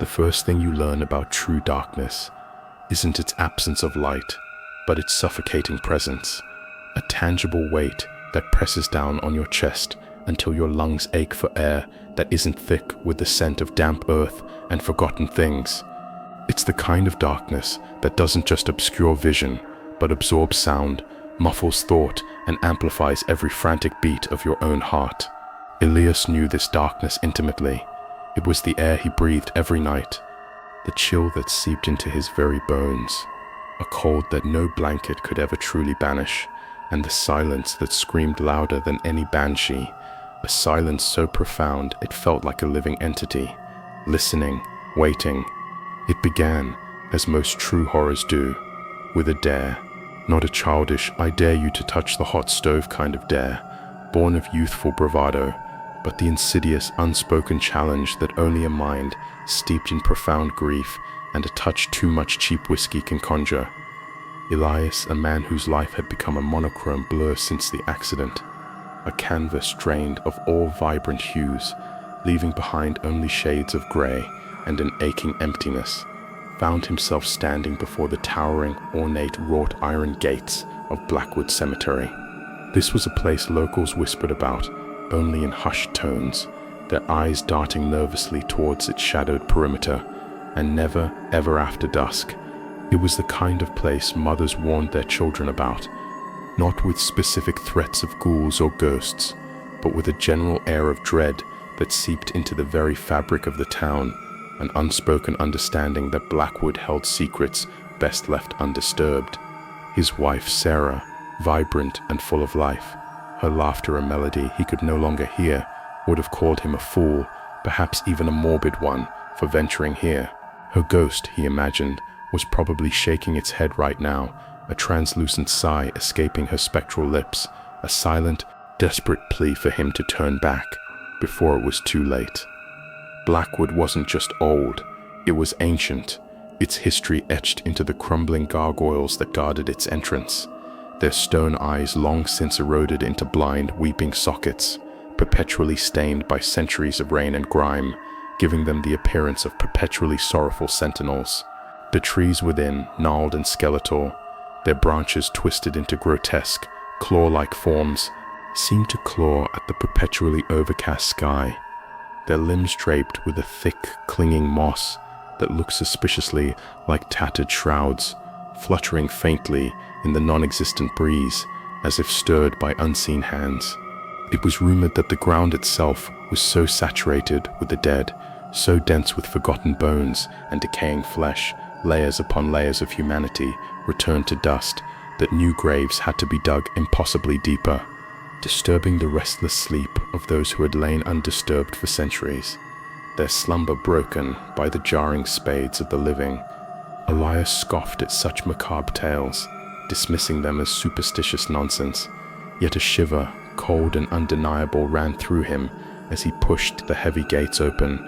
The first thing you learn about true darkness isn't its absence of light, but its suffocating presence, a tangible weight that presses down on your chest until your lungs ache for air that isn't thick with the scent of damp earth and forgotten things. It's the kind of darkness that doesn't just obscure vision, but absorbs sound, muffles thought, and amplifies every frantic beat of your own heart. Elias knew this darkness intimately. It was the air he breathed every night, the chill that seeped into his very bones, a cold that no blanket could ever truly banish, and the silence that screamed louder than any banshee, a silence so profound it felt like a living entity, listening, waiting. It began, as most true horrors do, with a dare, not a childish, I dare you to touch the hot stove kind of dare, born of youthful bravado, but the insidious, unspoken challenge that only a mind steeped in profound grief and a touch too much cheap whiskey can conjure. Elias, a man whose life had become a monochrome blur since the accident, a canvas drained of all vibrant hues, leaving behind only shades of grey and an aching emptiness, found himself standing before the towering, ornate wrought iron gates of Blackwood Cemetery. This was a place locals whispered about, only in hushed tones, their eyes darting nervously towards its shadowed perimeter, and never, ever after dusk. It was the kind of place mothers warned their children about, not with specific threats of ghouls or ghosts, but with a general air of dread that seeped into the very fabric of the town, an unspoken understanding that Blackwood held secrets best left undisturbed. His wife, Sarah, vibrant and full of life, her laughter a melody he could no longer hear, would have called him a fool, perhaps even a morbid one, for venturing here. Her ghost, he imagined, was probably shaking its head right now, a translucent sigh escaping her spectral lips, a silent, desperate plea for him to turn back, before it was too late. Blackwood wasn't just old, it was ancient, its history etched into the crumbling gargoyles that guarded its entrance, their stone eyes long since eroded into blind, weeping sockets, perpetually stained by centuries of rain and grime, giving them the appearance of perpetually sorrowful sentinels. The trees within, gnarled and skeletal, their branches twisted into grotesque, claw-like forms, seemed to claw at the perpetually overcast sky, their limbs draped with a thick, clinging moss that looked suspiciously like tattered shrouds, fluttering faintly in the non-existent breeze, as if stirred by unseen hands. It was rumored that the ground itself was so saturated with the dead, so dense with forgotten bones and decaying flesh, layers upon layers of humanity returned to dust, that new graves had to be dug impossibly deeper, disturbing the restless sleep of those who had lain undisturbed for centuries, their slumber broken by the jarring spades of the living. Elias scoffed at such macabre tales, dismissing them as superstitious nonsense, yet a shiver, cold and undeniable, ran through him as he pushed the heavy gates open.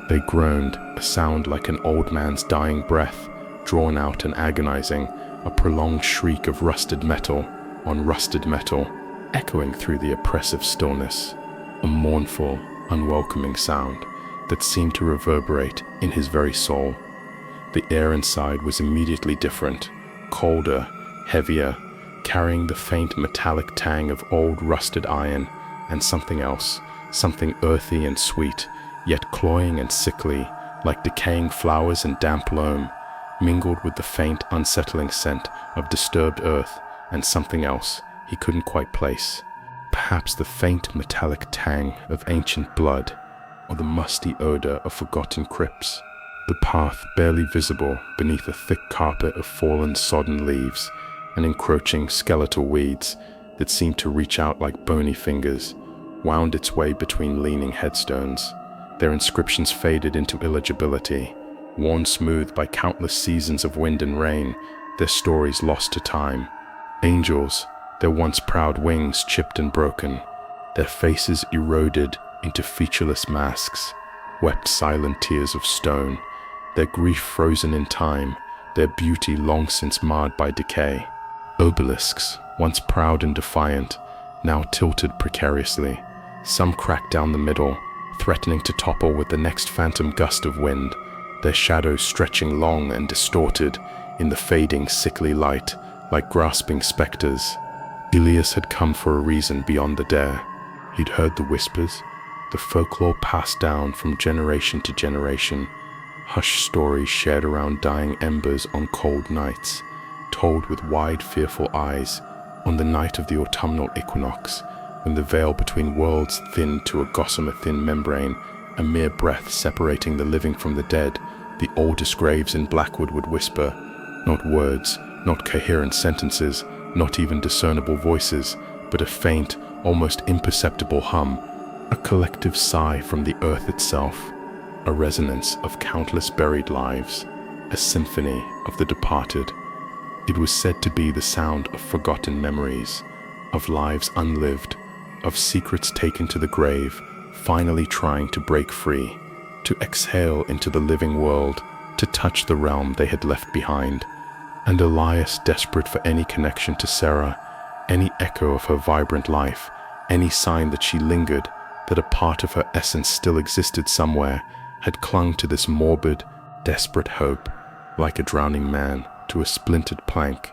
They groaned, a sound like an old man's dying breath, drawn out and agonizing, a prolonged shriek of rusted metal on rusted metal, echoing through the oppressive stillness, a mournful, unwelcoming sound that seemed to reverberate in his very soul. The air inside was immediately different, colder, heavier, carrying the faint metallic tang of old rusted iron, and something else, something earthy and sweet, yet cloying and sickly, like decaying flowers and damp loam, mingled with the faint, unsettling scent of disturbed earth, and something else he couldn't quite place. Perhaps the faint metallic tang of ancient blood, or the musty odor of forgotten crypts. The path, barely visible beneath a thick carpet of fallen, sodden leaves and encroaching skeletal weeds that seemed to reach out like bony fingers, wound its way between leaning headstones, their inscriptions faded into illegibility, worn smooth by countless seasons of wind and rain, their stories lost to time. Angels, their once proud wings chipped and broken, their faces eroded into featureless masks, wept silent tears of stone, their grief frozen in time, their beauty long since marred by decay. Obelisks, once proud and defiant, now tilted precariously, some cracked down the middle, threatening to topple with the next phantom gust of wind, their shadows stretching long and distorted in the fading, sickly light, like grasping specters. Elias had come for a reason beyond the dare. He'd heard the whispers, the folklore passed down from generation to generation, hushed stories shared around dying embers on cold nights, told with wide, fearful eyes on the night of the autumnal equinox, when the veil between worlds thinned to a gossamer-thin membrane, a mere breath separating the living from the dead. The oldest graves in Blackwood would whisper, not words, not coherent sentences, not even discernible voices, but a faint, almost imperceptible hum, a collective sigh from the earth itself, a resonance of countless buried lives, a symphony of the departed. It was said to be the sound of forgotten memories, of lives unlived, of secrets taken to the grave, finally trying to break free, to exhale into the living world, to touch the realm they had left behind. And Elias, desperate for any connection to Sarah, any echo of her vibrant life, any sign that she lingered, that a part of her essence still existed somewhere, had clung to this morbid, desperate hope, like a drowning man to a splintered plank,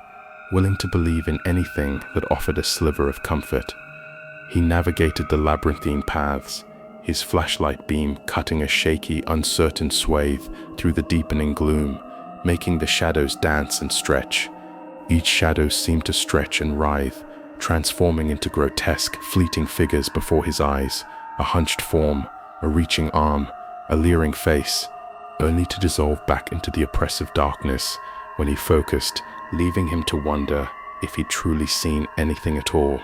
willing to believe in anything that offered a sliver of comfort. He navigated the labyrinthine paths, his flashlight beam cutting a shaky, uncertain swathe through the deepening gloom, making the shadows dance and stretch. Each shadow seemed to stretch and writhe, transforming into grotesque, fleeting figures before his eyes, a hunched form, a reaching arm, a leering face, only to dissolve back into the oppressive darkness when he focused, leaving him to wonder if he'd truly seen anything at all.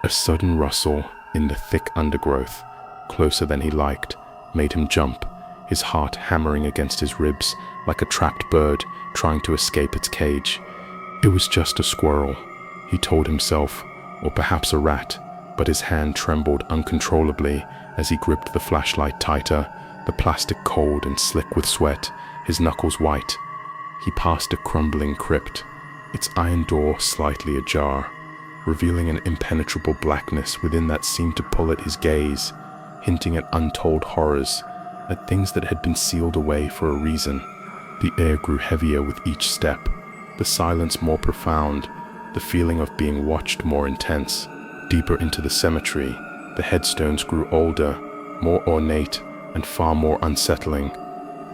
A sudden rustle in the thick undergrowth, closer than he liked, made him jump, his heart hammering against his ribs like a trapped bird trying to escape its cage. It was just a squirrel, he told himself, or perhaps a rat, but his hand trembled uncontrollably as he gripped the flashlight tighter, the plastic cold and slick with sweat, his knuckles white. He passed a crumbling crypt, its iron door slightly ajar, revealing an impenetrable blackness within that seemed to pull at his gaze, hinting at untold horrors, at things that had been sealed away for a reason. The air grew heavier with each step, the silence more profound, the feeling of being watched more intense. Deeper into the cemetery, the headstones grew older, more ornate, and far more unsettling.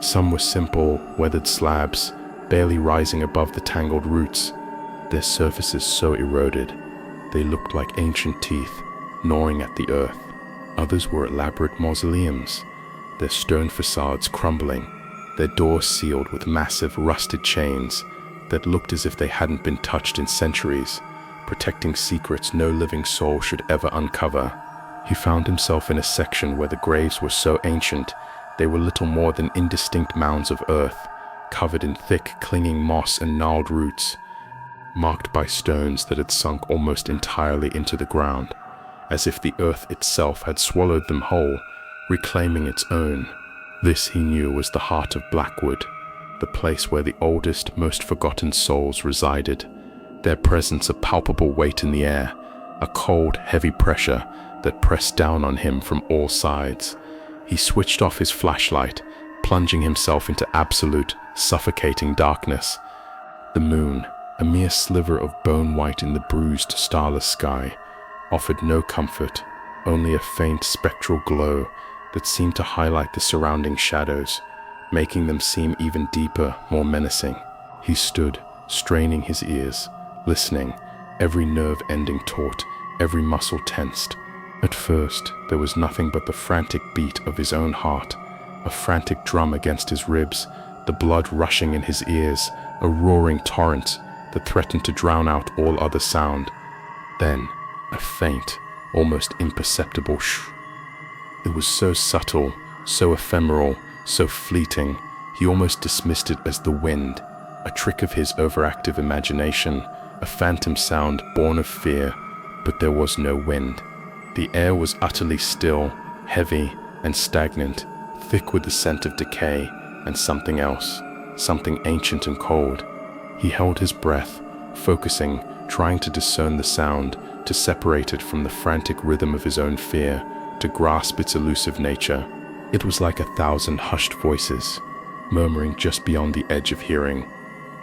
Some were simple, weathered slabs, barely rising above the tangled roots, their surfaces so eroded they looked like ancient teeth gnawing at the earth. Others were elaborate mausoleums, their stone facades crumbling, their doors sealed with massive rusted chains that looked as if they hadn't been touched in centuries, protecting secrets no living soul should ever uncover. He found himself in a section where the graves were so ancient they were little more than indistinct mounds of earth, covered in thick, clinging moss and gnarled roots, marked by stones that had sunk almost entirely into the ground, as if the earth itself had swallowed them whole, reclaiming its own. This, he knew, was the heart of Blackwood, the place where the oldest, most forgotten souls resided, their presence a palpable weight in the air, a cold, heavy pressure that pressed down on him from all sides. He switched off his flashlight, plunging himself into absolute, suffocating darkness. The moon, a mere sliver of bone white in the bruised, starless sky, offered no comfort, only a faint spectral glow that seemed to highlight the surrounding shadows, making them seem even deeper, more menacing. He stood, straining his ears, listening, every nerve ending taut, every muscle tensed. At first, there was nothing but the frantic beat of his own heart, a frantic drum against his ribs, the blood rushing in his ears, a roaring torrent that threatened to drown out all other sound. Then, a faint, almost imperceptible shh. It was so subtle, so ephemeral, so fleeting, he almost dismissed it as the wind, a trick of his overactive imagination, a phantom sound born of fear, but there was no wind. The air was utterly still, heavy and stagnant, thick with the scent of decay and something else, something ancient and cold. He held his breath, focusing, trying to discern the sound, to separate it from the frantic rhythm of his own fear, to grasp its elusive nature. It was like 1,000 hushed voices, murmuring just beyond the edge of hearing,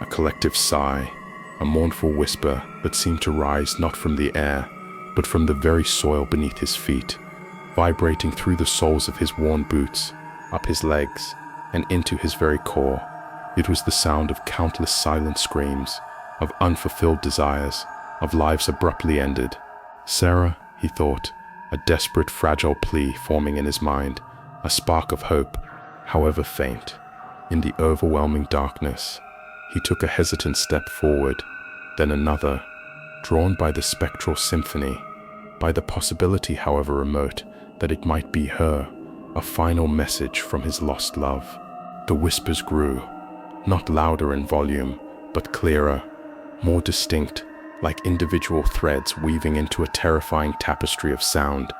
a collective sigh, a mournful whisper that seemed to rise not from the air, but from the very soil beneath his feet, vibrating through the soles of his worn boots, up his legs, and into his very core. It was the sound of countless silent screams, of unfulfilled desires, of lives abruptly ended. Sarah, he thought, a desperate, fragile plea forming in his mind, a spark of hope, however faint. In the overwhelming darkness, he took a hesitant step forward, then another, drawn by the spectral symphony, by the possibility, however remote, that it might be her, a final message from his lost love. The whispers grew, not louder in volume, but clearer, more distinct, like individual threads weaving into a terrifying tapestry of sound,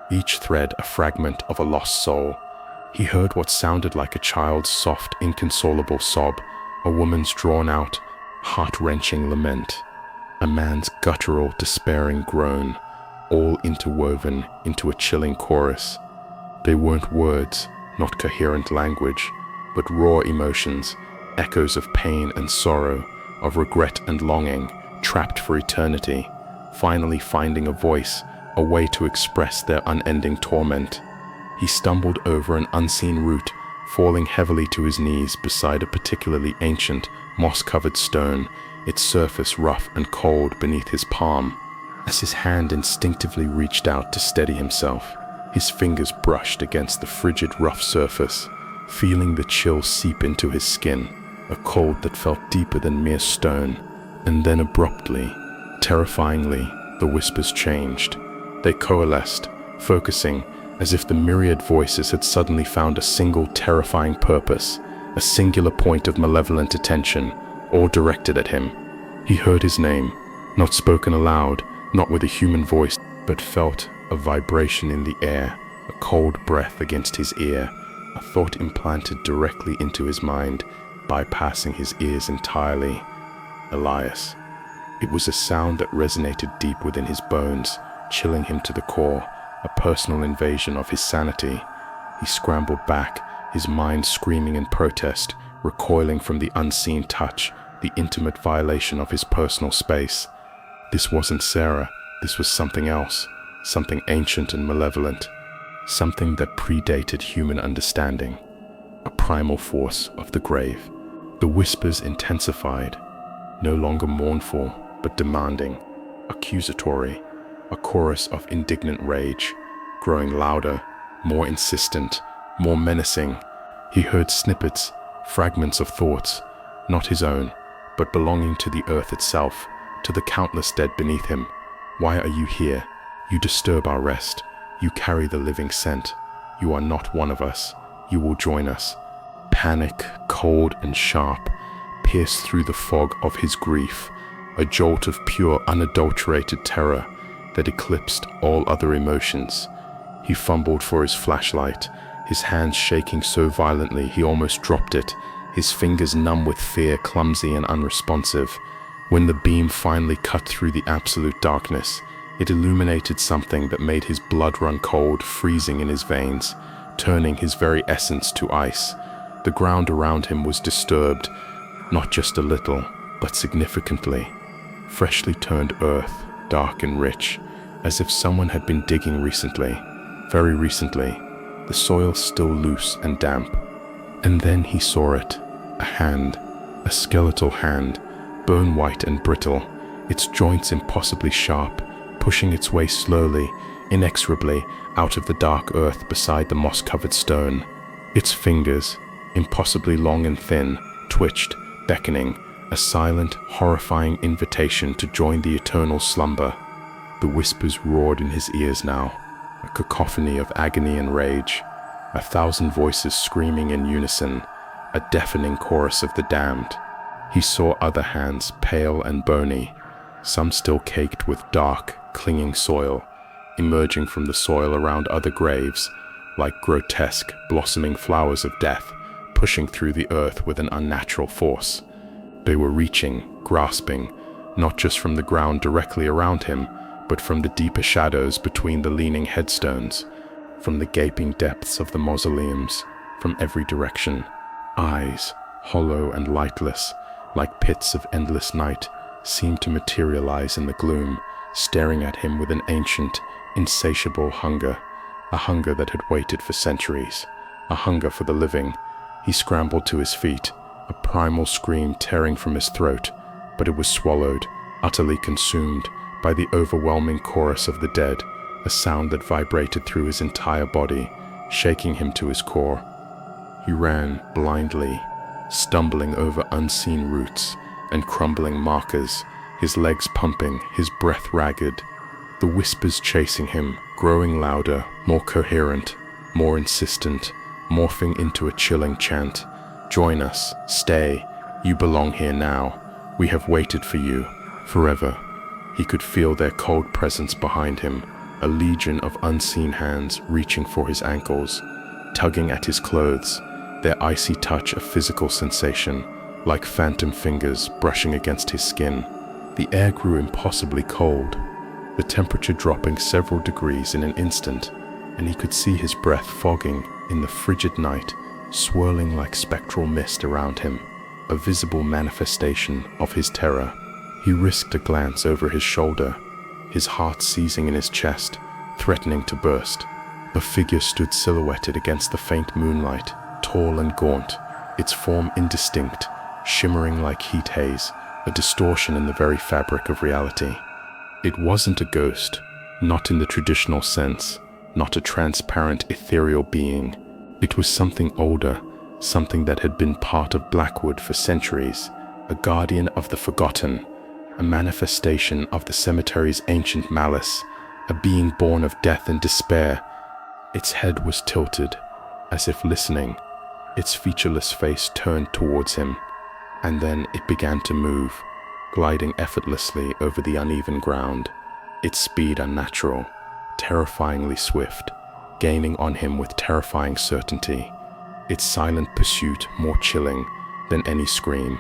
each thread a fragment of a lost soul. He heard what sounded like a child's soft, inconsolable sob, a woman's drawn-out, heart-wrenching lament, a man's guttural, despairing groan, all interwoven into a chilling chorus. They weren't words, not coherent language, but raw emotions, echoes of pain and sorrow, of regret and longing, trapped for eternity, finally finding a voice, a way to express their unending torment. He stumbled over an unseen root, falling heavily to his knees beside a particularly ancient, moss-covered stone, its surface rough and cold beneath his palm. As his hand instinctively reached out to steady himself, his fingers brushed against the frigid, rough surface, feeling the chill seep into his skin, a cold that felt deeper than mere stone. And then abruptly, terrifyingly, the whispers changed. They coalesced, focusing, as if the myriad voices had suddenly found a single terrifying purpose, a singular point of malevolent attention, all directed at him. He heard his name, not spoken aloud, not with a human voice, but felt a vibration in the air, a cold breath against his ear, a thought implanted directly into his mind, bypassing his ears entirely. Elias. It was a sound that resonated deep within his bones, chilling him to the core, a personal invasion of his sanity. He scrambled back, his mind screaming in protest, recoiling from the unseen touch, the intimate violation of his personal space. This wasn't Sarah, this was something else, something ancient and malevolent, something that predated human understanding, a primal force of the grave. The whispers intensified, no longer mournful, but demanding, accusatory, a chorus of indignant rage, growing louder, more insistent, more menacing. He heard snippets, fragments of thoughts, not his own, but belonging to the earth itself, to the countless dead beneath him. Why are you here? You disturb our rest. You carry the living scent. You are not one of us. You will join us. Panic, cold and sharp, pierced through the fog of his grief, a jolt of pure, unadulterated terror that eclipsed all other emotions. He fumbled for his flashlight, his hands shaking so violently he almost dropped it, his fingers numb with fear, clumsy and unresponsive. When the beam finally cut through the absolute darkness, it illuminated something that made his blood run cold, freezing in his veins, turning his very essence to ice. The ground around him was disturbed, not just a little, but significantly. Freshly turned earth, dark and rich, as if someone had been digging recently, very recently, the soil still loose and damp. And then he saw it, a hand, a skeletal hand, bone white and brittle, its joints impossibly sharp, pushing its way slowly, inexorably, out of the dark earth beside the moss-covered stone. Its fingers, impossibly long and thin, twitched, beckoning, a silent, horrifying invitation to join the eternal slumber. The whispers roared in his ears now, a cacophony of agony and rage, 1,000 voices screaming in unison, a deafening chorus of the damned. He saw other hands, pale and bony, some still caked with dark, clinging soil, emerging from the soil around other graves, like grotesque, blossoming flowers of death, pushing through the earth with an unnatural force. They were reaching, grasping, not just from the ground directly around him, but from the deeper shadows between the leaning headstones, from the gaping depths of the mausoleums, from every direction. Eyes, hollow and lightless, like pits of endless night, seemed to materialize in the gloom, staring at him with an ancient, insatiable hunger, a hunger that had waited for centuries, a hunger for the living. He scrambled to his feet, a primal scream tearing from his throat, but it was swallowed, utterly consumed, by the overwhelming chorus of the dead, a sound that vibrated through his entire body, shaking him to his core. He ran blindly, stumbling over unseen roots and crumbling markers, his legs pumping, his breath ragged. The whispers chasing him, growing louder, more coherent, more insistent, morphing into a chilling chant. Join us, stay, you belong here now. We have waited for you, forever. He could feel their cold presence behind him, a legion of unseen hands reaching for his ankles, tugging at his clothes, their icy touch a physical sensation, like phantom fingers brushing against his skin. The air grew impossibly cold, the temperature dropping several degrees in an instant, and he could see his breath fogging in the frigid night, swirling like spectral mist around him, a visible manifestation of his terror. He risked a glance over his shoulder, his heart seizing in his chest, threatening to burst. A figure stood silhouetted against the faint moonlight, tall and gaunt, its form indistinct, shimmering like heat haze, a distortion in the very fabric of reality. It wasn't a ghost, not in the traditional sense, not a transparent ethereal being. It was something older, something that had been part of Blackwood for centuries, a guardian of the forgotten, a manifestation of the cemetery's ancient malice, a being born of death and despair. Its head was tilted, as if listening, its featureless face turned towards him, and then it began to move, gliding effortlessly over the uneven ground, its speed unnatural, terrifyingly swift, gaining on him with terrifying certainty, its silent pursuit more chilling than any scream.